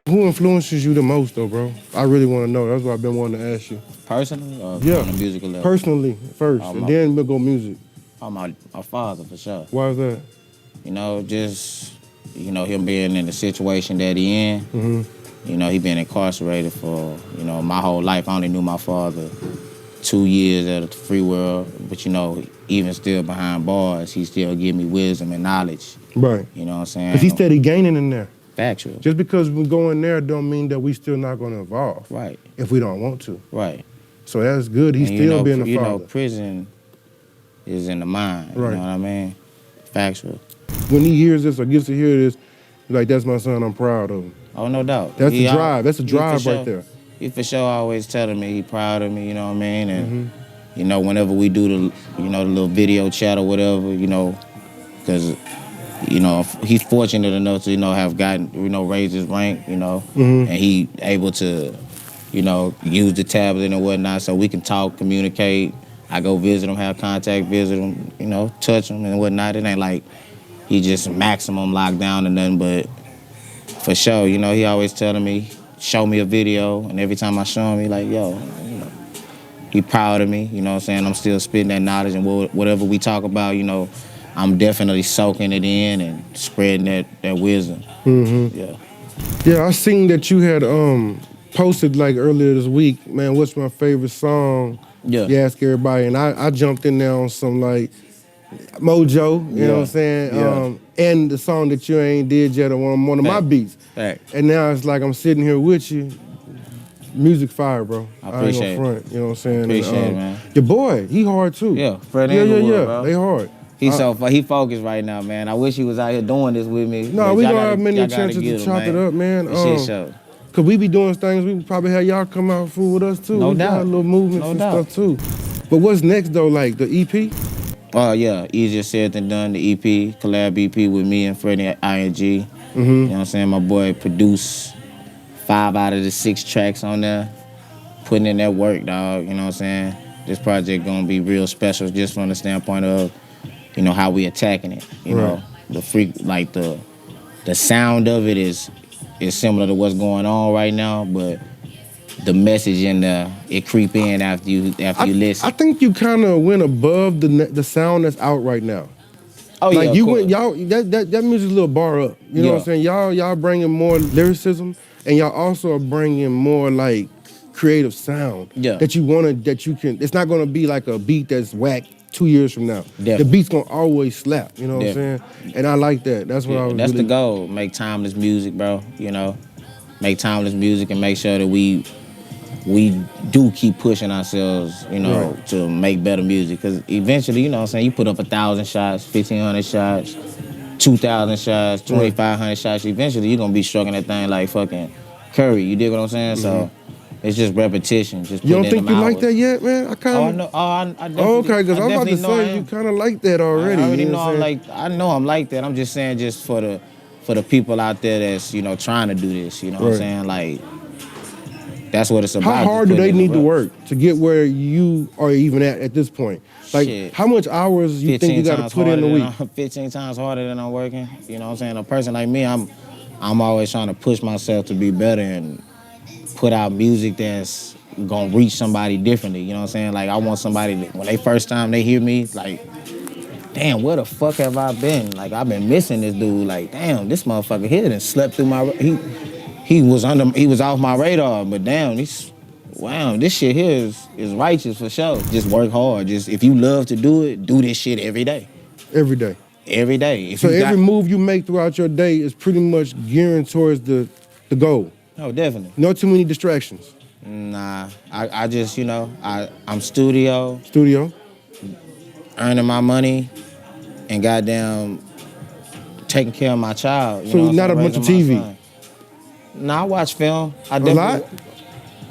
Who influences you the most, though, bro? I really want to know. That's what I've been wanting to ask you. Personally or Yeah. on the musical level? Personally first, and then we'll go music. Oh, my father, for sure. Why is that? You know, just, you know, him being in the situation that he in. Mm-hmm. You know, he been incarcerated for, you know, my whole life. I only knew my father 2 years at the free world. But, you know, even still behind bars, he still give me wisdom and knowledge. Right. You know what I'm saying? Because he steady gaining in there. Factual. Just because we go in there don't mean that we still not going to evolve. Right. If we don't want to. Right. So that's good. He's still being a father. You know, prison is in the mind. Right. You know what I mean? Factual. When he hears this or gets to hear this, like, that's my son, I'm proud of him. Oh, no doubt. That's the drive. That's the drive right there. He for sure always telling me he proud of me, you know what I mean? And, you know, whenever we do the, you know, the little video chat or whatever, you know, because, you know, he's fortunate enough to, you know, have gotten, you know, raised his rank, you know, and he able to, you know, use the tablet and whatnot so we can talk, communicate. I go visit him, have contact, visit him, you know, touch him and whatnot. It ain't like he just maximum locked down and nothing, but for sure, you know, he always telling me, show me a video, and every time I show him, he like, yo, you know, he proud of me, you know what I'm saying? I'm still spitting that knowledge, and whatever we talk about, you know, I'm definitely soaking it in and spreading that wisdom. Yeah. Yeah, I seen that you had posted like earlier this week, man, what's my favorite song? Yeah. You ask everybody, and I jumped in there on some like Mojo, you know what I'm saying? And the song that you ain't did yet on one of my beats. Right. And now it's like I'm sitting here with you. Music fire, bro. I appreciate ain't gonna front, you know what I'm saying? Appreciate it, man. Your boy, he hard too. Yeah, Fred Inglewood, bro. They hard. He focused right now, man. I wish he was out here doing this with me. No, we gonna have many chances to chop it up, man. Shit show. Cause we be doing things, we probably have y'all come out fool with us too. No we doubt. got little movements and stuff too. But what's next though, like the EP? Oh yeah, easier said than done. The EP, collab EP with me and Freddie ING. You know what I'm saying? My boy produced 5 out of the 6 tracks on there. Putting in that work, dog. You know what I'm saying? This project gonna be real special just from the standpoint of, you know, how we attacking it. You know, the sound of it is similar to what's going on right now, but the message in there, it creep in after you listen. I think you kind of went above the sound that's out right now. Oh like yeah, you went that music's a little bar up. You know what I'm saying? Y'all bringing more lyricism, and y'all also are bringing more like creative sound. Yeah. That you can. It's not gonna be like a beat that's whack 2 years from now. Definitely. The beat's gonna always slap. You know what I'm saying? And I like that. That's what I was. That's really... the goal. Make timeless music, bro. You know, make timeless music and make sure that we do keep pushing ourselves, you know, to make better music. Because eventually, you know what I'm saying, you put up 1,000 shots, 1,500 shots, 2,000 shots, 2,500 shots. Eventually, you're going to be struggling that thing like fucking Curry. You dig what I'm saying? So it's just repetition. Just you don't putting think in you them like that yet, man? I kind of. Oh, I know. I definitely. Oh, okay, because I'm about to know say you kind of like that already. I already you know know I know I'm like that. I'm just saying just for the people out there that's, you know, trying to do this. You know what I'm saying? Like, that's what it's about. How hard do they need to work to get where you are even at this point? Like, Shit. How much hours you think you got to put in a week? 15 times harder than I'm working. You know what I'm saying? A person like me, I'm always trying to push myself to be better and put out music that's gonna reach somebody differently. You know what I'm saying? Like, I want somebody that, when they first time they hear me, like, damn, where the fuck have I been? Like, I've been missing this dude. Like, damn, this motherfucker here done slept through my... He was off my radar, but damn, this shit here is righteous for sure. Just work hard. Just if you love to do it, do this shit every day. Every day. Every day. So every move you make throughout your day is pretty much gearing towards the goal. Oh, definitely. No too many distractions. Nah, I just, you know, I'm studio, earning my money, and goddamn taking care of my child. You so know not a bunch of TV. Son. Nah, I watch film. A lot?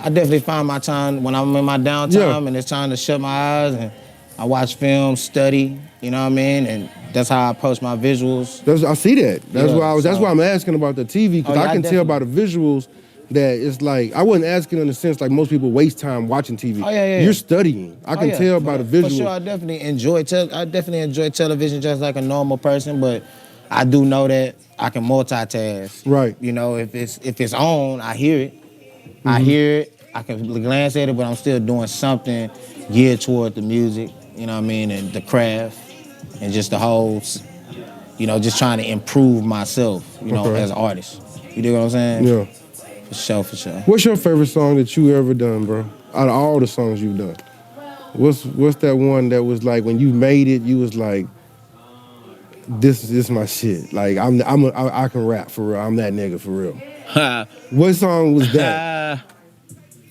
I definitely find my time when I'm in my downtime and it's time to shut my eyes and I watch film, study, you know what I mean? And that's how I approach my visuals. I see that. That's why I'm asking about the TV, because I can tell by the visuals that it's like, I wasn't asking in the sense like most people waste time watching TV. Oh, yeah. You're studying. I can tell by the visuals. For sure, I definitely enjoy television just like a normal person, but I do know that I can multitask. Right. You know, if it's on, I hear it. I hear it. I can glance at it, but I'm still doing something geared toward the music. You know what I mean, and the craft, and just the whole, you know, just trying to improve myself. You know, as an artist. You dig what I'm saying? Yeah. For sure, for sure. What's your favorite song that you ever done, bro? Out of all the songs you've done, what's that one that was like when you made it, you was like, this is my shit. Like I can rap for real. I'm that nigga for real. What song was that?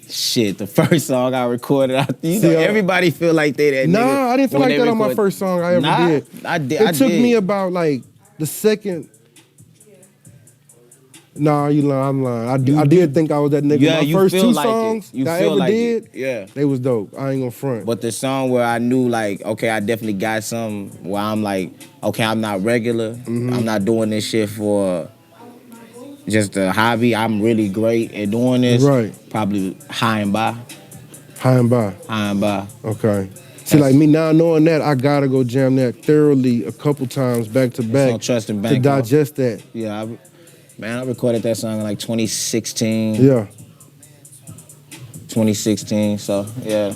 Shit, the first song I recorded, everybody feel like they that nigga. Nah, I didn't feel like that on my first song I ever did. I did. It took me about like the second. Nah, you lying, I'm lying. I did think I was that nigga. Yeah, my first two songs that I ever did, yeah, they was dope. I ain't gonna front. But the song where I knew like, okay, I definitely got something where I'm like, okay, I'm not regular. I'm not doing this shit for just a hobby. I'm really great at doing this. Right. Probably High and By. High and By. High and By. Okay. See, like me now knowing that, I gotta go jam that thoroughly a couple times back to back to digest that. Yeah, man, I recorded that song in like 2016. Yeah. 2016, so yeah.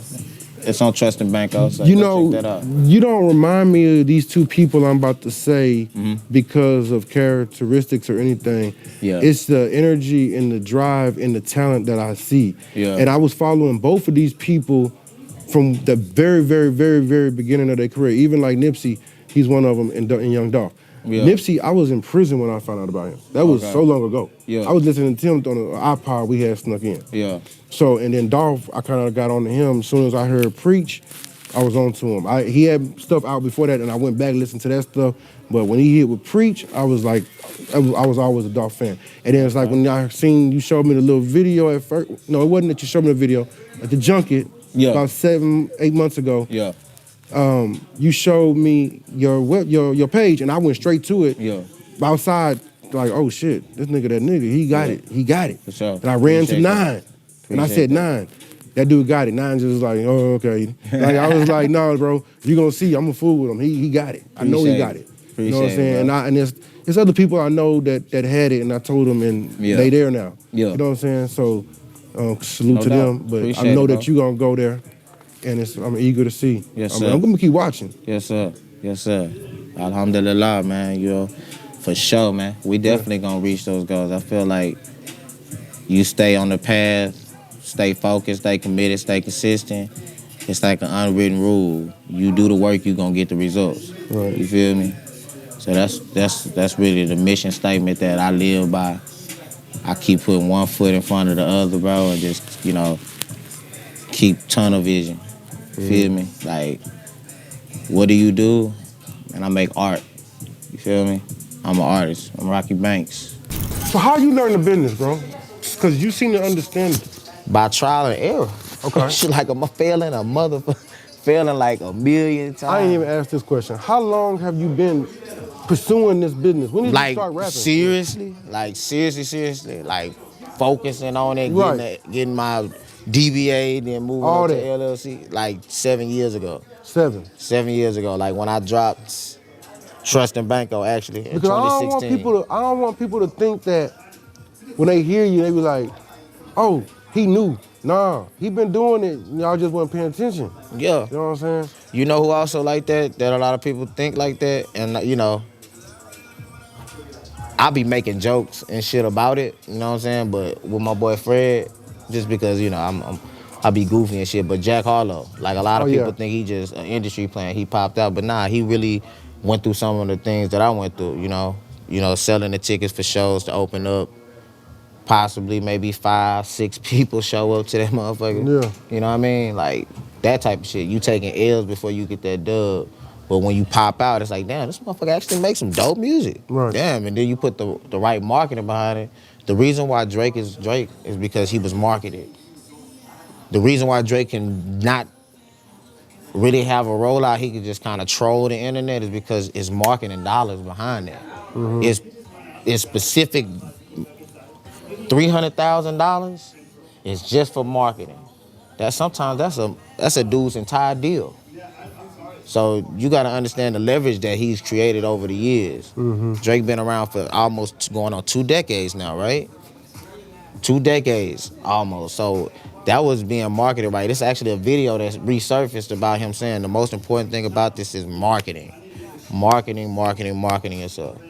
It's on Trust and Banco, so you know, check that out. You don't remind me of these two people I'm about to say because of characteristics or anything. Yeah. It's the energy and the drive and the talent that I see. Yeah. And I was following both of these people from the very, very, very, very beginning of their career. Even like Nipsey, he's one of them, and Young Dolph. Yeah. Nipsey, I was in prison when I found out about him. That was so long ago. Yeah. I was listening to him on an iPod we had snuck in. Yeah. So, and then Dolph, I kind of got on to him. As soon as I heard Preach, I was on to him. He had stuff out before that, and I went back and listened to that stuff. But when he hit with Preach, I was like, I was always a Dolph fan. And then it's like when I seen you showed me the little video at first. No, it wasn't that you showed me the video. At the junket, about 7-8 months ago. Yeah. You showed me your page, and I went straight to it. Yeah. Outside, like, oh shit, this nigga, that nigga, he got it. He got it. For sure. And I ran to 9. And I said 9. That dude got it. 9 just was like, oh, okay. Like I was like, no, bro, you gonna see, I'm gonna fool with him. He got it. I know he got it. You know what I'm saying? And there's other people I know that had it, and I told them, and they there now. Yeah. You know what I'm saying? So salute to them. But I know that you gonna go there. And I'm eager to see. Yes, sir. I'm gonna keep watching. Yes, sir. Yes, sir. Alhamdulillah, man. You know, for sure, man. We definitely gonna reach those goals. I feel like you stay on the path, stay focused, stay committed, stay consistent. It's like an unwritten rule. You do the work, you gonna get the results. Right. You feel me? So that's really the mission statement that I live by. I keep putting one foot in front of the other, bro, and just, you know, keep tunnel vision. Feel me? Like, what do you do? And I make art. You feel me? I'm an artist. I'm Rocky Banks. So how you learn the business, bro? Because you seem to understand it. By trial and error. Okay. Shit, like I'm failing a motherfucker, failing like a million times. I ain't even asked this question. How long have you been pursuing this business? When did you start rapping? Seriously? Like, seriously? Like, focusing on it, getting my DBA, then moving on to LLC, like 7 years ago. 7 years ago, like when I dropped Trust and Banco, actually, in 2016. I don't want people to think that when they hear you, they be like, oh, he knew. Nah, he been doing it, y'all just wasn't paying attention. Yeah. You know what I'm saying? You know who also like that a lot of people think like that? And, you know, I be making jokes and shit about it, you know what I'm saying? But with my boy Fred, just because, you know, I be goofy and shit, but Jack Harlow, like a lot of people think he just an industry plant, he popped out, but nah, he really went through some of the things that I went through, you know, selling the tickets for shows to open up, possibly maybe 5-6 people show up to that motherfucker. Yeah. You know what I mean? Like, that type of shit. You taking L's before you get that dub. But when you pop out, it's like, damn, this motherfucker actually makes some dope music. Right. Damn, and then you put the right marketing behind it. The reason why Drake is because he was marketed. The reason why Drake can not really have a rollout, he can just kind of troll the internet, is because it's marketing dollars behind that. Mm-hmm. It's specific $300,000 is just for marketing. Sometimes that's a dude's entire deal. So you got to understand the leverage that he's created over the years. Drake been around for almost going on 2 decades now, right? 2 decades almost. So that was being marketed right. It's actually a video that's resurfaced about him saying the most important thing about this is marketing. Marketing yourself.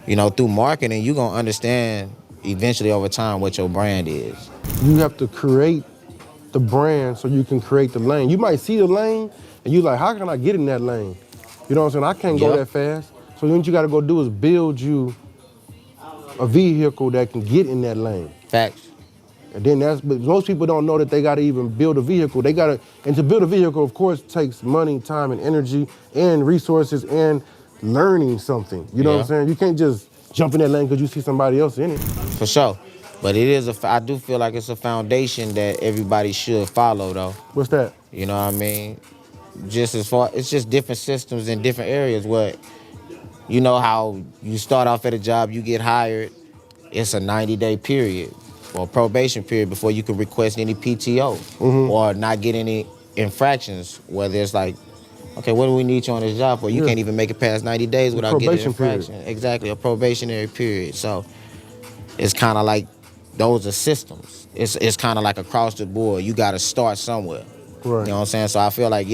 You know, through marketing, you're going to understand eventually over time what your brand is. You have to create the brand so you can create the lane. You might see the lane and you're like, how can I get in that lane? You know what I'm saying? I can't go that fast. So then what you got to go do is build you a vehicle that can get in that lane. Facts. And then but most people don't know that they got to even build a vehicle. And to build a vehicle, of course, takes money, time, and energy, and resources, and learning something. You know what I'm saying? You can't just jump in that lane because you see somebody else in it. For sure. But it is I do feel like it's a foundation that everybody should follow, though. What's that? You know what I mean? Just as far, it's just different systems in different areas. What, you know how you start off at a job, you get hired, it's a 90-day period or probation period before you can request any PTO or not get any infractions, whether it's like, okay, what do we need you on this job for? You can't even make it past 90 days without getting an infraction. Exactly, a probationary period. So it's kind of like those are systems. It's kind of like across the board. You got to start somewhere. Right. You know what I'm saying? So I feel like,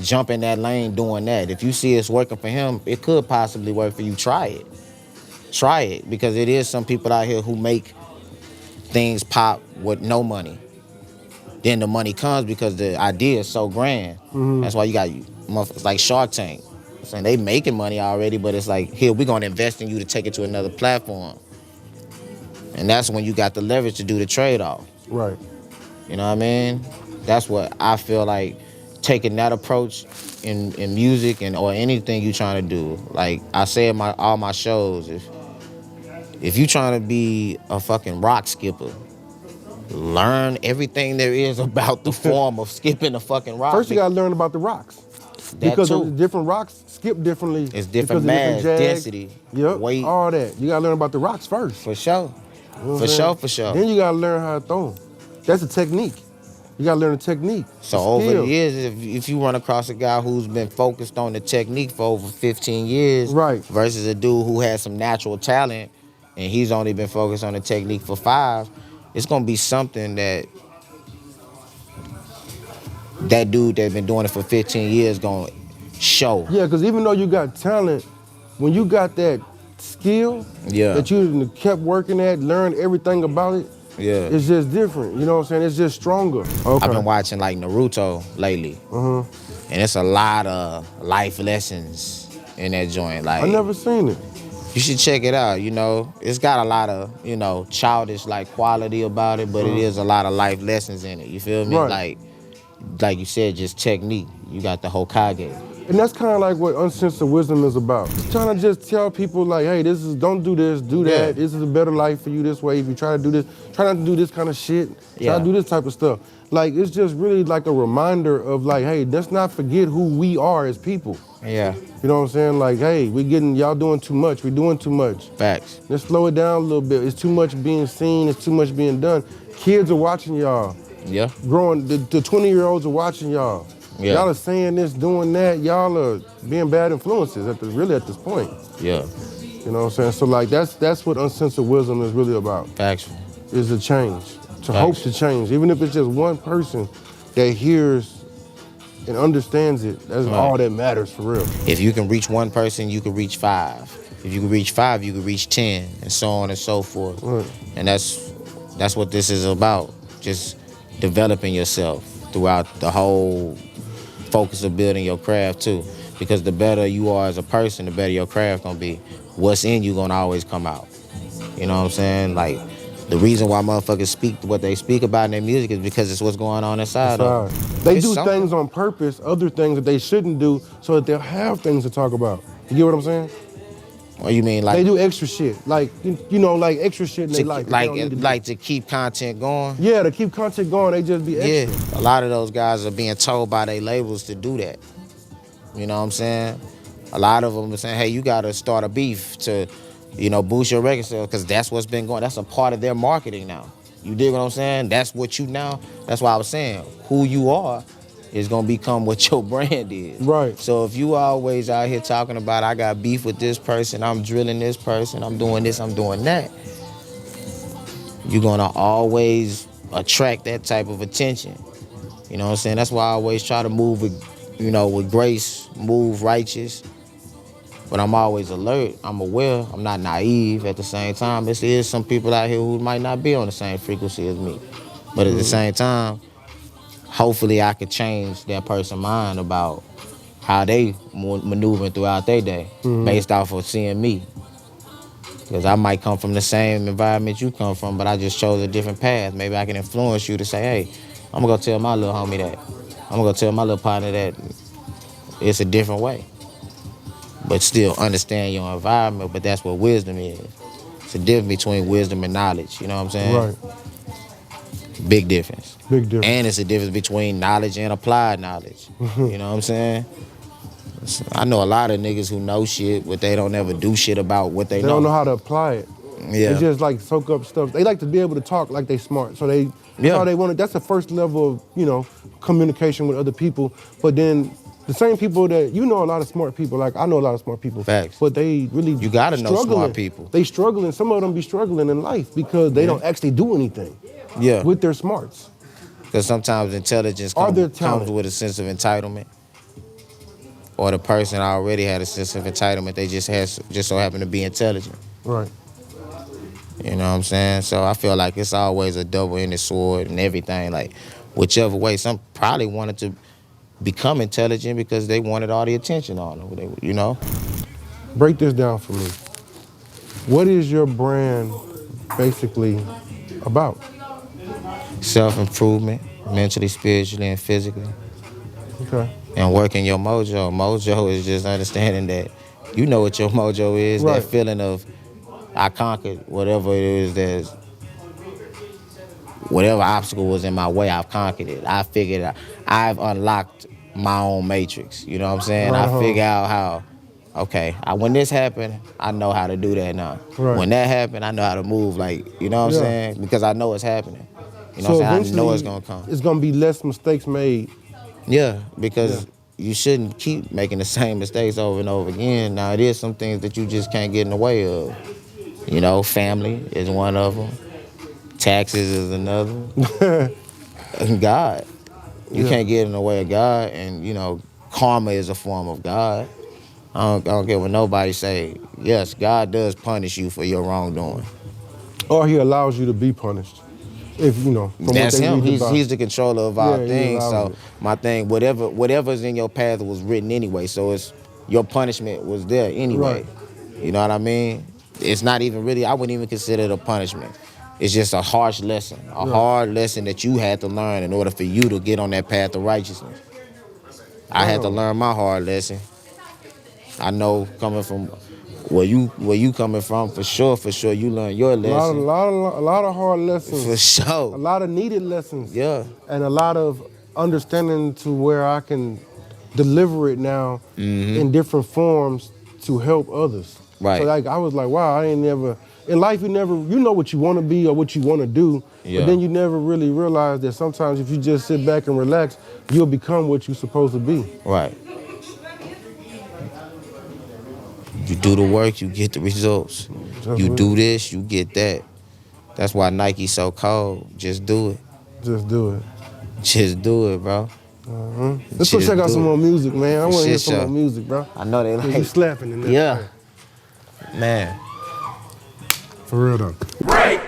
jump in that lane doing that. If you see it's working for him, it could possibly work for you. Try it. Try it, because it is some people out here who make things pop with no money. Then the money comes because the idea is so grand. That's why you got motherfuckers like Shark Tank. Saying they making money already, but it's like, here, we're going to invest in you to take it to another platform. And that's when you got the leverage to do the trade-off. Right. You know what I mean? That's what I feel like, taking that approach in music or anything you trying to do. Like I say in all my shows, if you trying to be a fucking rock skipper, learn everything there is about the form of skipping a fucking rock. First you gotta learn about the rocks. Because different rocks skip differently. It's different mass, density, weight. All that. You gotta learn about the rocks first. For sure. You know for sure. Then you gotta learn how to throw them. That's a technique. You gotta learn a technique. So over the years, if you run across a guy who's been focused on the technique for over 15 years, versus a dude who has some natural talent and he's only been focused on the technique for 5, it's gonna be something that dude that's been doing it for 15 years gonna show. Yeah, because even though you got talent, when you got that skill that you kept working at, learned everything about it, it's just different. You know what I'm saying? It's just stronger. Okay. I've been watching like Naruto lately, and it's a lot of life lessons in that joint. Like, I never seen it. You should check it out. You know, it's got a lot of childish like quality about it, but it is a lot of life lessons in it. You feel me? Like you said, just technique. You got the Hokage. And that's kind of like what Uncensored Wisdom is about. Trying to just tell people like, hey, don't do this, do that. This is a better life for you this way. If you try to do this, try not to do this kind of shit. Try to do this type of stuff. Like, it's just really like a reminder of like, hey, let's not forget who we are as people. Yeah. You know what I'm saying? Like, hey, y'all doing too much. We're doing too much. Facts. Let's slow it down a little bit. It's too much being seen. It's too much being done. Kids are watching y'all. Yeah. Growing, the 20-year-olds are watching y'all. Yeah. Y'all are saying this, doing that. Y'all are being bad influences at this point. Yeah. You know what I'm saying? So like that's what Uncensored Wisdom is really about. Factual. Is a change. To hope to change. Even if it's just one person that hears and understands it, that's all that matters for real. If you can reach one person, you can reach 5. If you can reach 5, you can reach 10, and so on and so forth. And that's what this is about. Just developing yourself throughout the whole focus of building your craft too. Because the better you are as a person, the better your craft gonna be. What's in you gonna always come out. You know what I'm saying? Like, the reason why motherfuckers speak what they speak about in their music is because it's what's going on inside of them. They do things on purpose, other things that they shouldn't do, so that they'll have things to talk about. You get what I'm saying? What you mean, like they do extra shit, like like extra shit in their life. Like to keep content going. Yeah, to keep content going, they just be extra. Yeah, a lot of those guys are being told by their labels to do that. You know what I'm saying? A lot of them are saying, hey, you gotta start a beef to, boost your record sales, because that's what's been going. That's a part of their marketing now. You dig what I'm saying? That's what that's why I was saying, who you are is gonna become what your brand is. Right. So if you always out here talking about I got beef with this person, I'm drilling this person, I'm doing this, I'm doing that, you're gonna always attract that type of attention. You know what I'm saying? That's why I always try to move with, with grace, move righteous. But I'm always alert, I'm aware, I'm not naive at the same time. There is some people out here who might not be on the same frequency as me. But at the same time, hopefully I could change that person's mind about how they maneuvering throughout their day based off of seeing me. Because I might come from the same environment you come from, but I just chose a different path. Maybe I can influence you to say, hey, I'm gonna go tell my little homie that. I'm gonna go tell my little partner that it's a different way. But still understand your environment, but that's what wisdom is. It's a difference between wisdom and knowledge, you know what I'm saying? Right. Big difference. Big difference. And it's a difference between knowledge and applied knowledge. You know what I'm saying? I know a lot of niggas who know shit, but they don't ever do shit about what they know. They don't know how to apply it. Yeah. They just like soak up stuff. They like to be able to talk like they smart. So that's how they want it. That's the first level of, communication with other people. But then the same people that, a lot of smart people, like I know a lot of smart people. Facts. But they really You gotta know struggling. smart people. They struggling. Some of them be struggling in life because they don't actually do anything with their smarts. Because sometimes intelligence comes with a sense of entitlement. Or the person already had a sense of entitlement. They just so happen to be intelligent. Right. You know what I'm saying? So I feel like it's always a double-edged sword and everything. Like, whichever way, some probably wanted to become intelligent because they wanted all the attention on them, Break this down for me. What is your brand basically about? Self-improvement, mentally, spiritually, and physically. Okay. And working your mojo. Mojo is just understanding that you know what your mojo is, Right. that feeling of I conquered whatever it is whatever obstacle was in my way, I've conquered it. I figured out, I've unlocked my own matrix. You know what I'm saying? Right. I figure out how, okay, when this happened, I know how to do that now. Right. When that happened, I know how to move, like, you know what I'm saying? Because I know it's happening. You know So what I'm saying? I know eventually, it's gonna come. it's gonna be less mistakes made. Yeah, because you shouldn't keep making the same mistakes over and over again. Now, it is some things that you just can't get in the way of. Family is one of them. Taxes is another. And God. You can't get in the way of God. And, karma is a form of God. I don't care what nobody say. Yes, God does punish you for your wrongdoing. Or he allows you to be punished. If, from That's what they him. read about. He's the controller of all he things. allows So it. my thing, whatever's in your path was written anyway. So your punishment was there anyway. Right. You know what I mean? It's not even really, I wouldn't even consider it a punishment. It's just a harsh lesson, a hard lesson that you had to learn in order for you to get on that path of righteousness. I had to learn my hard lesson. I know coming from where you coming from, for sure, you learned your lesson. A lot of hard lessons. For sure. A lot of needed lessons. Yeah. And a lot of understanding to where I can deliver it now in different forms to help others. Right. So I was like, wow, I ain't never, in life you know what you want to be or what you want to do, but then you never really realize that sometimes if you just sit back and relax, you'll become what you're supposed to be. Right. You do the work, you get the results. You do this, you get that. That's why Nike's so cold. Just do it. Just do it. Just do it, bro. Let's go check out some more music, man. I want to hear some Shit, more music, bro. I know they like You slapping in there. Yeah. Man. For real though. Right.